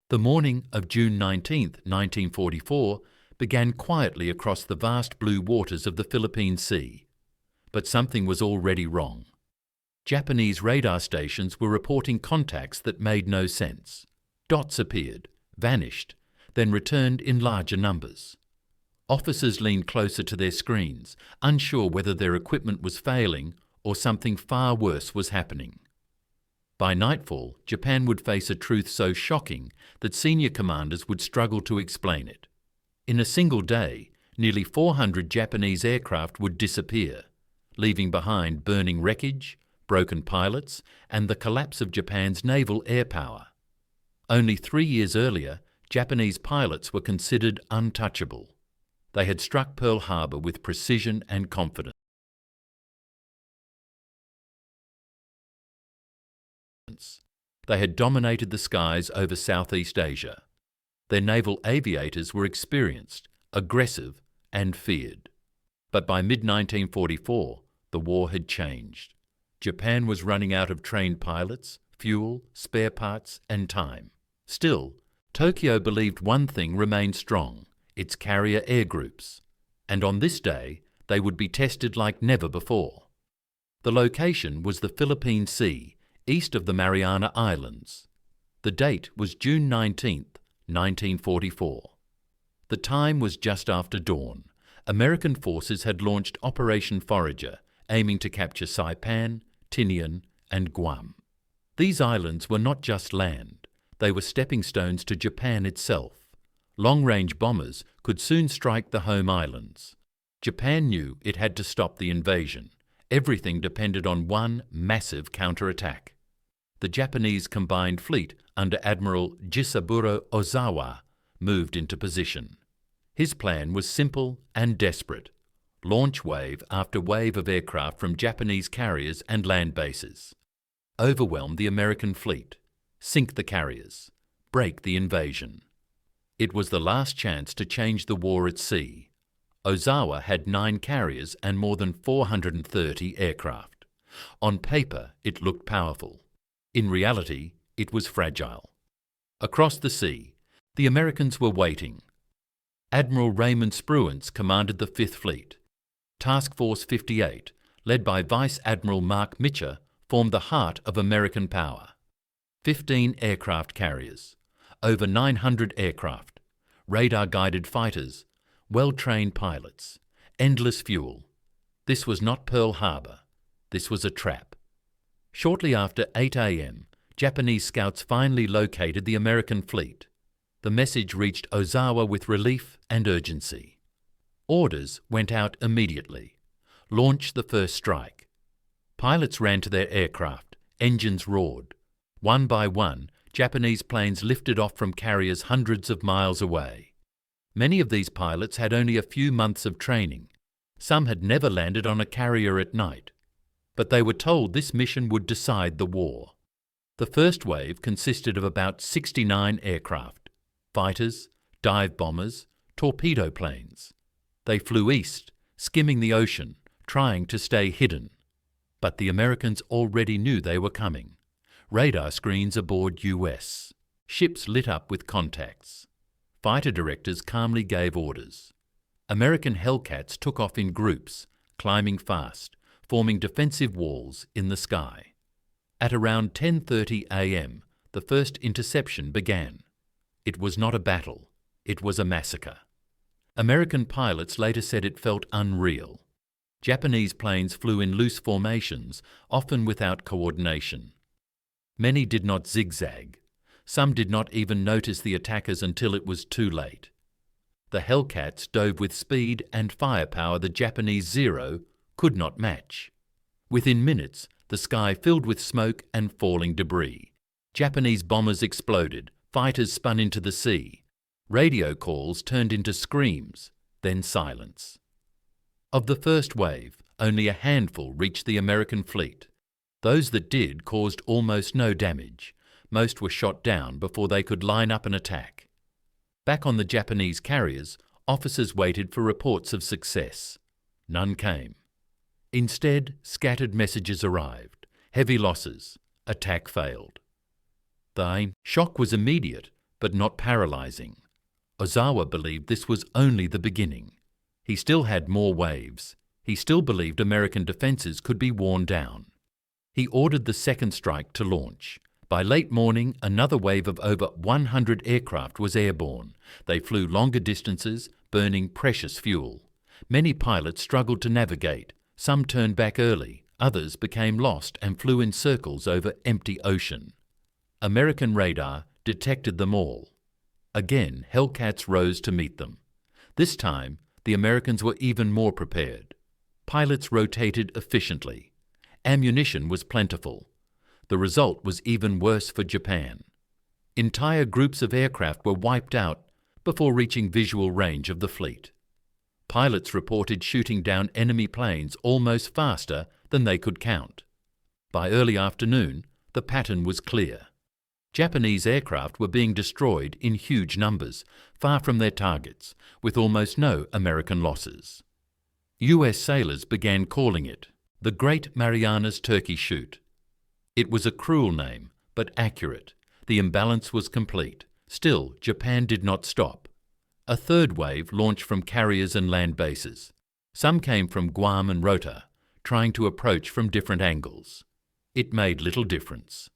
The morning of June 19, 1944, began quietly across the vast blue waters of the Philippine Sea. But something was already wrong. Japanese radar stations were reporting contacts that made no sense. Dots appeared, vanished, then returned in larger numbers. Officers leaned closer to their screens, unsure whether their equipment was failing or something far worse was happening. By nightfall, Japan would face a truth so shocking that senior commanders would struggle to explain it. In a single day, nearly 400 Japanese aircraft would disappear, leaving behind burning wreckage, broken pilots, and the collapse of Japan's naval air power. Only 3 years earlier, Japanese pilots were considered untouchable. They had struck Pearl Harbor with precision and confidence. They had dominated the skies over Southeast Asia. Their naval aviators were experienced, aggressive, and feared. But by mid-1944, the war had changed. Japan was running out of trained pilots, fuel, spare parts, and time. Still, Tokyo believed one thing remained strong: its carrier air groups. And on this day, they would be tested like never before. The location was the Philippine Sea, east of the Mariana Islands. The date was June 19, 1944. The time was just after dawn. American forces had launched Operation Forager, aiming to capture Saipan, Tinian, and Guam. These islands were not just land. They were stepping stones to Japan itself. Long-range bombers could soon strike the home islands. Japan knew it had to stop the invasion. Everything depended on one massive counterattack. The Japanese combined fleet under Admiral Jisaburo Ozawa moved into position. His plan was simple and desperate: launch wave after wave of aircraft from Japanese carriers and land bases. Overwhelm the American fleet. Sink the carriers. Break the invasion. It was the last chance to change the war at sea. Ozawa had 9 carriers and more than 430 aircraft. On paper, it looked powerful. In reality, it was fragile. Across the sea, the Americans were waiting. Admiral Raymond Spruance commanded the 5th Fleet. Task Force 58, led by Vice Admiral Mark Mitcher, formed the heart of American power. 15 aircraft carriers, over 900 aircraft, radar-guided fighters, well-trained pilots, endless fuel. This was not Pearl Harbor. This was a trap. Shortly after 8 a.m., Japanese scouts finally located the American fleet. The message reached Ozawa with relief and urgency. Orders went out immediately. Launch the first strike. Pilots ran to their aircraft. Engines roared. One by one, Japanese planes lifted off from carriers hundreds of miles away. Many of these pilots had only a few months of training. Some had never landed on a carrier at night. But they were told this mission would decide the war. The first wave consisted of about 69 aircraft: fighters, dive bombers, torpedo planes. They flew east, skimming the ocean, trying to stay hidden. But the Americans already knew they were coming. Radar screens aboard US. Ships lit up with contacts. Fighter directors calmly gave orders. American Hellcats took off in groups, climbing fast, forming defensive walls in the sky. At around 10:30 a.m., the first interception began. It was not a battle. It was a massacre. American pilots later said it felt unreal. Japanese planes flew in loose formations, often without coordination. Many did not zigzag. Some did not even notice the attackers until it was too late. The Hellcats dove with speed and firepower the Japanese Zero could not match. Within minutes, the sky filled with smoke and falling debris. Japanese bombers exploded, fighters spun into the sea. Radio calls turned into screams, then silence. Of the first wave, only a handful reached the American fleet. Those that did caused almost no damage. Most were shot down before they could line up an attack. Back on the Japanese carriers, officers waited for reports of success. None came. Instead, scattered messages arrived. Heavy losses. Attack failed. The shock was immediate, but not paralyzing. Ozawa believed this was only the beginning. He still had more waves. He still believed American defenses could be worn down. He ordered the second strike to launch. By late morning, another wave of over 100 aircraft was airborne. They flew longer distances, burning precious fuel. Many pilots struggled to navigate. Some turned back early. Others became lost and flew in circles over empty ocean. American radar detected them all. Again, Hellcats rose to meet them. This time, the Americans were even more prepared. Pilots rotated efficiently. Ammunition was plentiful. The result was even worse for Japan. Entire groups of aircraft were wiped out before reaching visual range of the fleet. Pilots reported shooting down enemy planes almost faster than they could count. By early afternoon, the pattern was clear. Japanese aircraft were being destroyed in huge numbers, far from their targets, with almost no American losses. US sailors began calling it the Great Marianas Turkey Shoot. It was a cruel name, but accurate. The imbalance was complete. Still, Japan did not stop. A third wave launched from carriers and land bases. Some came from Guam and Rota, trying to approach from different angles. It made little difference.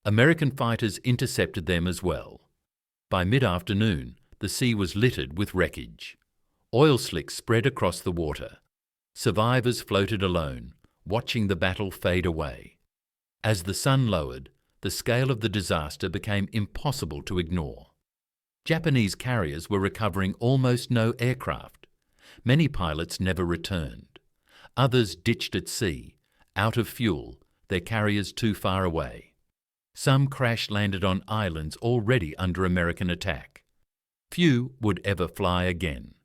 American fighters intercepted them as well. By mid-afternoon, the sea was littered with wreckage. Oil slicks spread across the water. Survivors floated alone, watching the battle fade away. As the sun lowered, the scale of the disaster became impossible to ignore. Japanese carriers were recovering almost no aircraft. Many pilots never returned. Others ditched at sea, out of fuel, their carriers too far away. Some crash-landed on islands already under American attack. Few would ever fly again.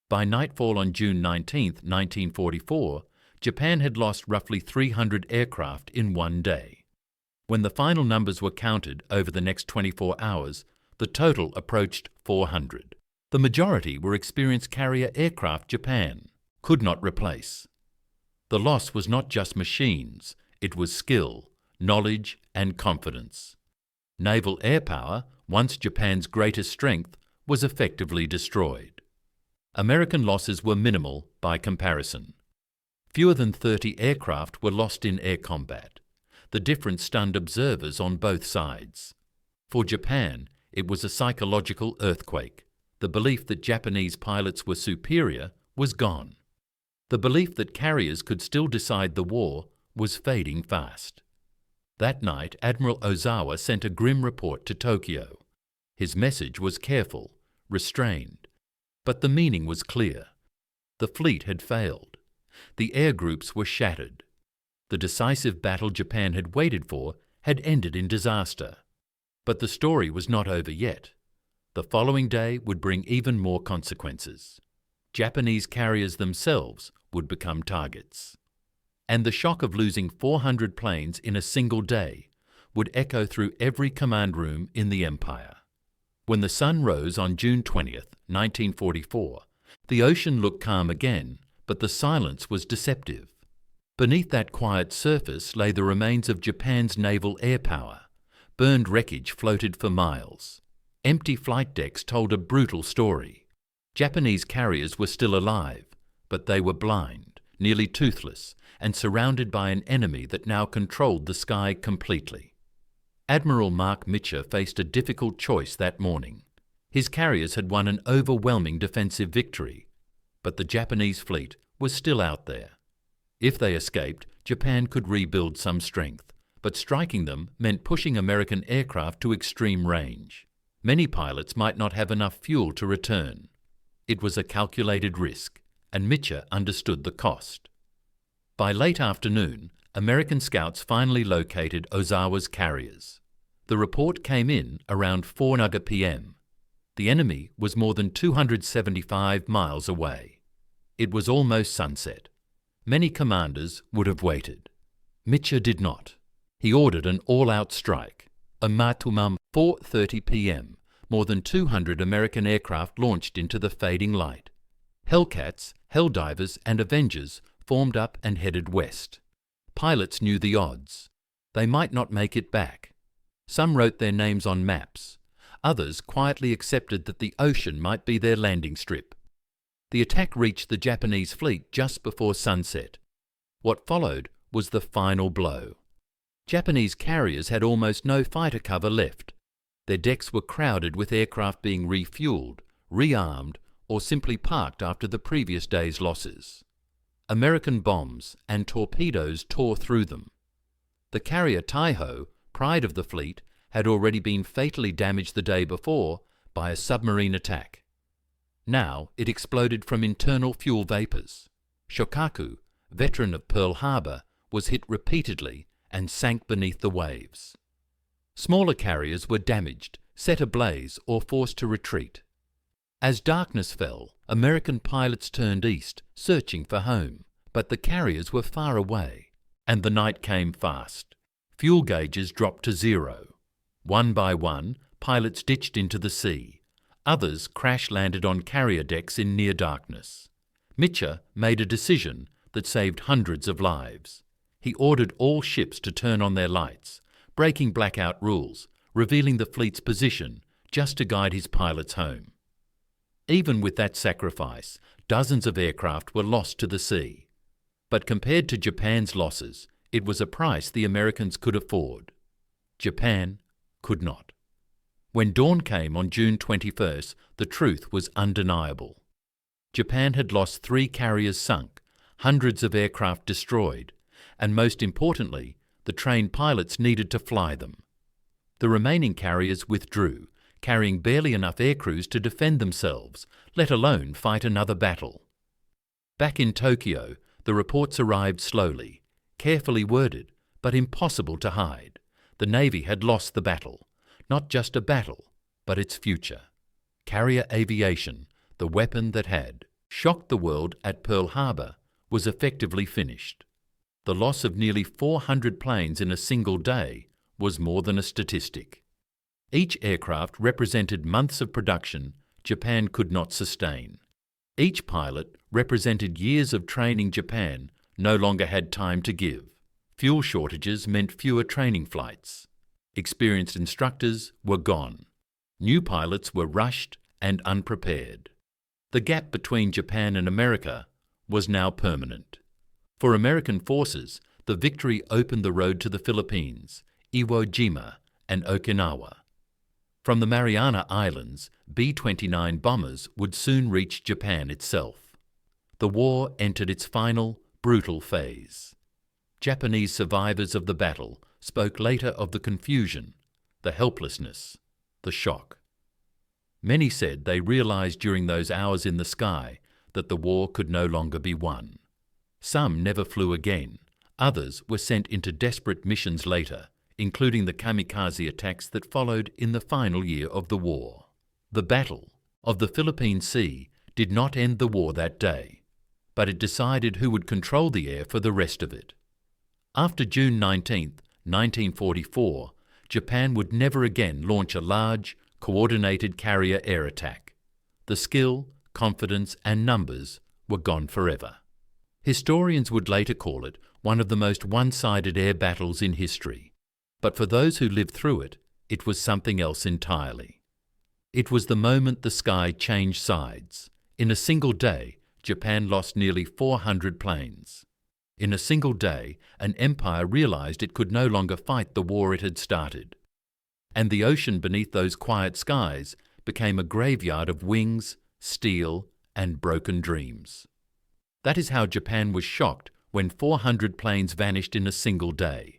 By nightfall on June 19, 1944, Japan had lost roughly 300 aircraft in one day. When the final numbers were counted over the next 24 hours, the total approached 400. The majority were experienced carrier aircraft Japan could not replace. The loss was not just machines, it was skill, knowledge and confidence. Naval air power, once Japan's greatest strength, was effectively destroyed. American losses were minimal by comparison. Fewer than 30 aircraft were lost in air combat. The difference stunned observers on both sides. For Japan, it was a psychological earthquake. The belief that Japanese pilots were superior was gone. The belief that carriers could still decide the war was fading fast. That night, Admiral Ozawa sent a grim report to Tokyo. His message was careful, restrained, but the meaning was clear. The fleet had failed. The air groups were shattered. The decisive battle Japan had waited for had ended in disaster. But the story was not over yet. The following day would bring even more consequences. Japanese carriers themselves would become targets. And the shock of losing 400 planes in a single day would echo through every command room in the empire. When the sun rose on June 20th, 1944, the ocean looked calm again, but the silence was deceptive. Beneath that quiet surface lay the remains of Japan's naval air power. Burned wreckage floated for miles. Empty flight decks told a brutal story. Japanese carriers were still alive, but they were blind, nearly toothless, and surrounded by an enemy that now controlled the sky completely. Admiral Mark Mitcher faced a difficult choice that morning. His carriers had won an overwhelming defensive victory, but the Japanese fleet was still out there. If they escaped, Japan could rebuild some strength, but striking them meant pushing American aircraft to extreme range. Many pilots might not have enough fuel to return. It was a calculated risk, and Mitcher understood the cost. By late afternoon, American scouts finally located Ozawa's carriers. The report came in around 4 p.m. The enemy was more than 275 miles away. It was almost sunset. Many commanders would have waited. Mitcher did not. He ordered an all-out strike. Amatumam 4:30 p.m. More than 200 American aircraft launched into the fading light. Hellcats, Helldivers and Avengers formed up and headed west. Pilots knew the odds. They might not make it back. Some wrote their names on maps. Others quietly accepted that the ocean might be their landing strip. The attack reached the Japanese fleet just before sunset. What followed was the final blow. Japanese carriers had almost no fighter cover left. Their decks were crowded with aircraft being refueled, rearmed, or simply parked after the previous day's losses. American bombs and torpedoes tore through them. The carrier Taiho, pride of the fleet, had already been fatally damaged the day before by a submarine attack. Now it exploded from internal fuel vapours. Shokaku, veteran of Pearl Harbor, was hit repeatedly and sank beneath the waves. Smaller carriers were damaged, set ablaze, or forced to retreat. As darkness fell, American pilots turned east, searching for home, but the carriers were far away, and the night came fast. Fuel gauges dropped to zero. One by one, pilots ditched into the sea. Others crash-landed on carrier decks in near darkness. Mitchell made a decision that saved hundreds of lives. He ordered all ships to turn on their lights, breaking blackout rules, revealing the fleet's position just to guide his pilots home. Even with that sacrifice, dozens of aircraft were lost to the sea. But compared to Japan's losses, it was a price the Americans could afford. Japan could not. When dawn came on June 21st, the truth was undeniable. Japan had lost 3 carriers sunk, hundreds of aircraft destroyed, and most importantly, the trained pilots needed to fly them. The remaining carriers withdrew, carrying barely enough aircrews to defend themselves, let alone fight another battle. Back in Tokyo, the reports arrived slowly, carefully worded, but impossible to hide. The Navy had lost the battle. Not just a battle, but its future. Carrier aviation, the weapon that had shocked the world at Pearl Harbor, was effectively finished. The loss of nearly 400 planes in a single day was more than a statistic. Each aircraft represented months of production Japan could not sustain. Each pilot represented years of training Japan no longer had time to give. Fuel shortages meant fewer training flights. Experienced instructors were gone. New pilots were rushed and unprepared. The gap between Japan and America was now permanent. For American forces, the victory opened the road to the Philippines, Iwo Jima, and Okinawa. From the Mariana Islands, B-29 bombers would soon reach Japan itself. The war entered its final, brutal phase. Japanese survivors of the battle spoke later of the confusion, the helplessness, the shock. Many said they realized during those hours in the sky that the war could no longer be won. Some never flew again. Others were sent into desperate missions later, including the kamikaze attacks that followed in the final year of the war. The Battle of the Philippine Sea did not end the war that day, but it decided who would control the air for the rest of it. After June 19, 1944, Japan would never again launch a large, coordinated carrier air attack. The skill, confidence, and numbers were gone forever. Historians would later call it one of the most one-sided air battles in history. But for those who lived through it, it was something else entirely. It was the moment the sky changed sides. In a single day, Japan lost nearly 400 planes. In a single day, an empire realized it could no longer fight the war it had started. And the ocean beneath those quiet skies became a graveyard of wings, steel, and broken dreams. That is how Japan was shocked when 400 planes vanished in a single day.